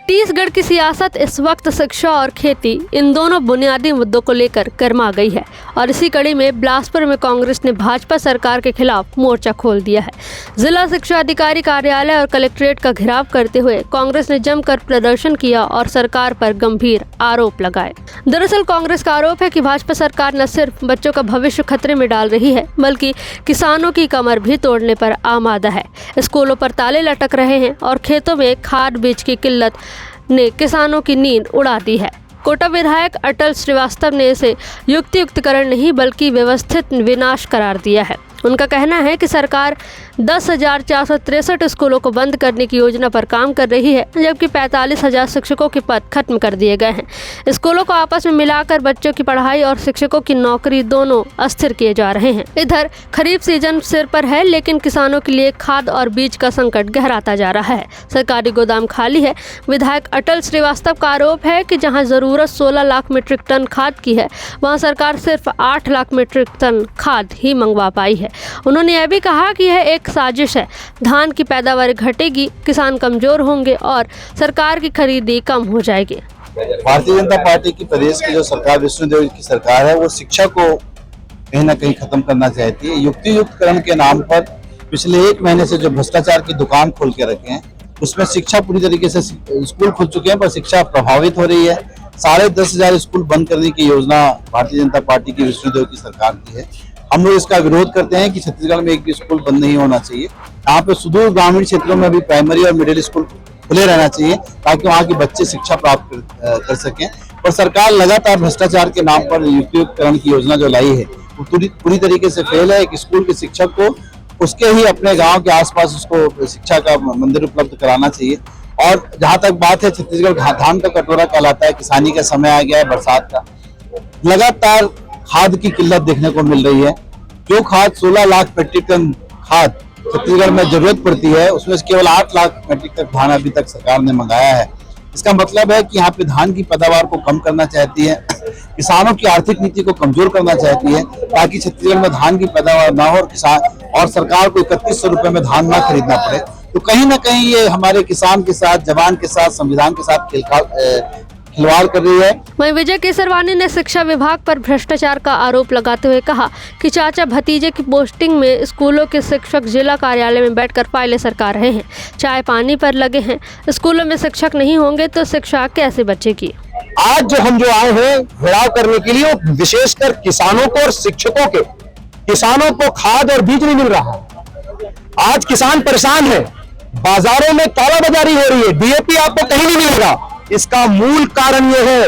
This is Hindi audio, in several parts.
छत्तीसगढ़ की सियासत इस वक्त शिक्षा और खेती इन दोनों बुनियादी मुद्दों को लेकर गर्मा गई है और इसी कड़ी में बिलासपुर में कांग्रेस ने भाजपा सरकार के खिलाफ मोर्चा खोल दिया है। जिला शिक्षा अधिकारी कार्यालय और कलेक्ट्रेट का घेराव करते हुए कांग्रेस ने जमकर प्रदर्शन किया और सरकार पर गंभीर आरोप लगाए। दरअसल कांग्रेस का आरोप है कि भाजपा सरकार न सिर्फ बच्चों का भविष्य खतरे में डाल रही है बल्कि किसानों की कमर भी तोड़ने पर आमादा है। स्कूलों पर ताले लटक रहे हैं और खेतों में खाद बीज की किल्लत ने किसानों की नींद उड़ा दी है। कोटा विधायक अटल श्रीवास्तव ने इसे युक्तियुक्तकरण नहीं बल्कि व्यवस्थित विनाश करार दिया है। उनका कहना है कि सरकार 10,463 स्कूलों को बंद करने की योजना पर काम कर रही है, जबकि 45,000 शिक्षकों के पद खत्म कर दिए गए हैं। स्कूलों को आपस में मिलाकर बच्चों की पढ़ाई और शिक्षकों की नौकरी दोनों अस्थिर किए जा रहे हैं। इधर खरीफ सीजन सिर पर है, लेकिन किसानों के लिए खाद और बीज का संकट गहराता जा रहा है। सरकारी गोदाम खाली है। विधायक अटल श्रीवास्तव का आरोप है कि जहाँ जरूरत 16 लाख मीट्रिक टन खाद की है, वहाँ सरकार सिर्फ 8 लाख मीट्रिक टन खाद ही मंगवा पाई है। उन्होंने यह भी कहा कि यह एक साजिश है। धान की पैदावार घटेगी, किसान कमजोर होंगे और सरकार की खरीदी कम हो जाएगी। भारतीय जनता पार्टी की प्रदेश की जो सरकार विष्णुदेव की सरकार है, वो शिक्षा को कहीं ना कहीं खत्म करना चाहती है। युक्तियुक्तकरण के नाम पर पिछले 1 महीने से जो भ्रष्टाचार की दुकान खोल के रखे हैं, उसमें शिक्षा पूरी तरीके से स्कूल खुल चुके हैं पर शिक्षा प्रभावित हो रही है। 10,500 स्कूल बंद करने की योजना भारतीय जनता पार्टी की विष्णुदेव की सरकार की है। हम लोग इसका विरोध करते हैं कि छत्तीसगढ़ में एक भी स्कूल बंद नहीं होना चाहिए। यहाँ पे सुदूर ग्रामीण क्षेत्रों में भी प्राइमरी और मिडिल स्कूल खुले रहना चाहिए ताकि वहाँ के बच्चे शिक्षा प्राप्त कर सकें। और सरकार लगातार भ्रष्टाचार के नाम पर युक्तियुक्तकरण की योजना जो लाई है वो पूरी तरीके से फेल है। एक स्कूल के शिक्षक को उसके ही अपने गाँव के आसपास उसको शिक्षा का मंदिर उपलब्ध कराना चाहिए। और जहाँ तक बात है, छत्तीसगढ़ धान का कटोरा कहलाता है। किसानी का समय आ गया है, बरसात का। लगातार खाद की किल्लत देखने को मिल रही है। जो खाद 16 लाख मीट्रिक टन खाद छत्तीसगढ़ में जरूरत पड़ती है, उसमें से केवल 8 लाख मीट्रिक टन धान अभी तक सरकार ने मंगाया है। इसका मतलब है कि यहाँ पे धान की पैदावार को कम करना चाहती है, किसानों की आर्थिक नीति को कमजोर करना चाहती है ताकि छत्तीसगढ़ में धान की पैदावार ना हो और सरकार को 3100 रुपए में धान ना खरीदना पड़े। तो कहीं ना कहीं ये हमारे किसान के साथ, जवान के साथ, संविधान के साथ खिलवाड़ कर रही है। वहीं विजय केसरवानी ने शिक्षा विभाग पर भ्रष्टाचार का आरोप लगाते हुए कहा कि चाचा भतीजे की पोस्टिंग में स्कूलों के शिक्षक जिला कार्यालय में बैठकर फाइलें सरका रहे हैं, चाय पानी पर लगे हैं। स्कूलों में शिक्षक नहीं होंगे तो शिक्षा कैसे बचेगी। आज जो हम आए हैं घेराव करने के लिए, विशेषकर किसानों को और शिक्षकों के, किसानों को खाद और बीज नहीं मिल रहा। आज किसान परेशान है, बाजारों में कालाबाजारी हो रही है, डीएपी आपको कहीं नहीं मिलेगा। इसका मूल कारण यह है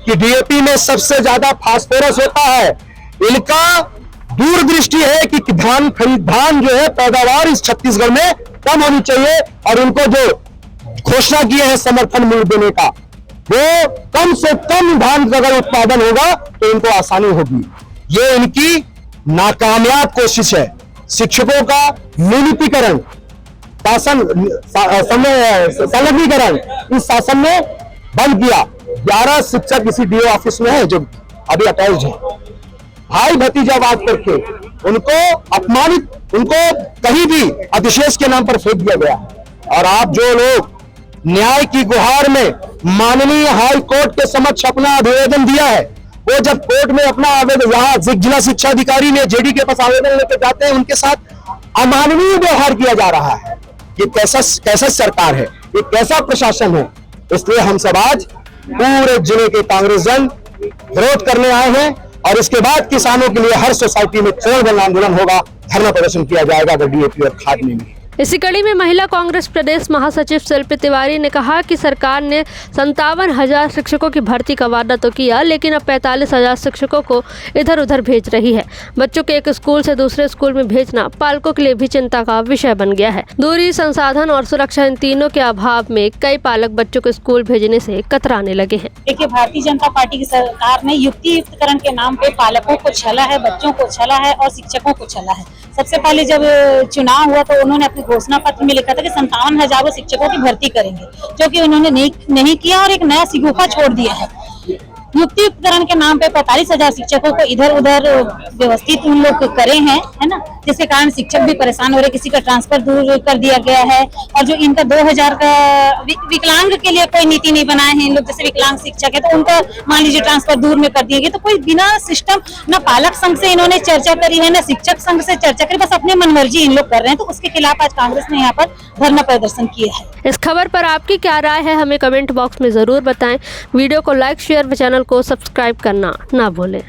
कि डीएपी में सबसे ज्यादा फास्फोरस होता है। इनका दूरदृष्टि है कि धान जो है पैदावार इस छत्तीसगढ़ में कम होनी चाहिए और उनको जो घोषणा किए हैं समर्थन मूल्य देने का, वो कम से कम धान का अगर उत्पादन होगा तो इनको आसानी होगी। ये इनकी नाकामयाब कोशिश है। शिक्षकों का नियमितीकरण, संलग्नीकरण इस शासन ने बंद किया। 11 शिक्षक इसी डीओ ऑफिस में है जो अभी अटैच है। भाई भतीजावाद करके उनको अपमानित, उनको कहीं भी अधिशेष के नाम पर फेंक दिया गया। और आप जो लोग न्याय की गुहार में माननीय हाई कोर्ट के समक्ष अपना आवेदन दिया है, वो जब कोर्ट में अपना आवेदन, यहाँ जिला शिक्षा अधिकारी ने जेडी के पास आवेदन लेकर जाते हैं, उनके साथ अमानवीय व्यवहार किया जा रहा है। ये कैसा सरकार है, ये कैसा प्रशासन है। इसलिए हम सब आज पूरे जिले के कांग्रेस जन विरोध करने आए हैं और इसके बाद किसानों के लिए हर सोसाइटी में चौड़ आंदोलन होगा, धरना प्रदर्शन किया जाएगा अगर डीएपी और खाद नहीं मिले। इसी कड़ी में महिला कांग्रेस प्रदेश महासचिव शिल्पी तिवारी ने कहा कि सरकार ने 57,000 शिक्षकों की भर्ती का वादा तो किया, लेकिन अब 45,000 शिक्षकों को इधर उधर भेज रही है। बच्चों के एक स्कूल से दूसरे स्कूल में भेजना पालकों के लिए भी चिंता का विषय बन गया है। दूरी, संसाधन और सुरक्षा, इन तीनों के अभाव में कई पालक बच्चों को स्कूल भेजने से कतराने लगे हैं। देखिए, भारतीय जनता पार्टी की सरकार ने युक्तियुक्तकरण के नाम पे पालकों को छला है, बच्चों को छला है और शिक्षकों को छला है। सबसे पहले जब चुनाव हुआ तो उन्होंने अपने घोषणा पत्र में लिखा था कि 57,000 शिक्षकों की भर्ती करेंगे, जो कि उन्होंने नहीं किया और एक नया सिगुफा छोड़ दिया है। युक्तिकरण के नाम पे 45,000 शिक्षकों को इधर उधर व्यवस्थित उन लोग करे हैं, है ना, जिसके कारण शिक्षक भी परेशान हो रहे, किसी का ट्रांसफर दूर कर दिया गया है। और जो इनका 2000 का विकलांग के लिए कोई नीति नहीं बनाए हैं इन लोग, जैसे विकलांग शिक्षक है तो उनका मान लीजिए ट्रांसफर दूर में कर दिया गया। तो कोई बिना सिस्टम, ना पालक संघ से इन्होंने चर्चा करी है, ना शिक्षक संघ से चर्चा करी, बस अपनी मनमर्जी इन लोग कर रहे हैं। तो उसके खिलाफ आज कांग्रेस ने यहाँ पर धरना प्रदर्शन किया है। इस खबर पर आपकी क्या राय है, हमें कमेंट बॉक्स में जरूर बताएं। वीडियो को लाइक, शेयर व चैनल को सब्सक्राइब करना ना भूलें।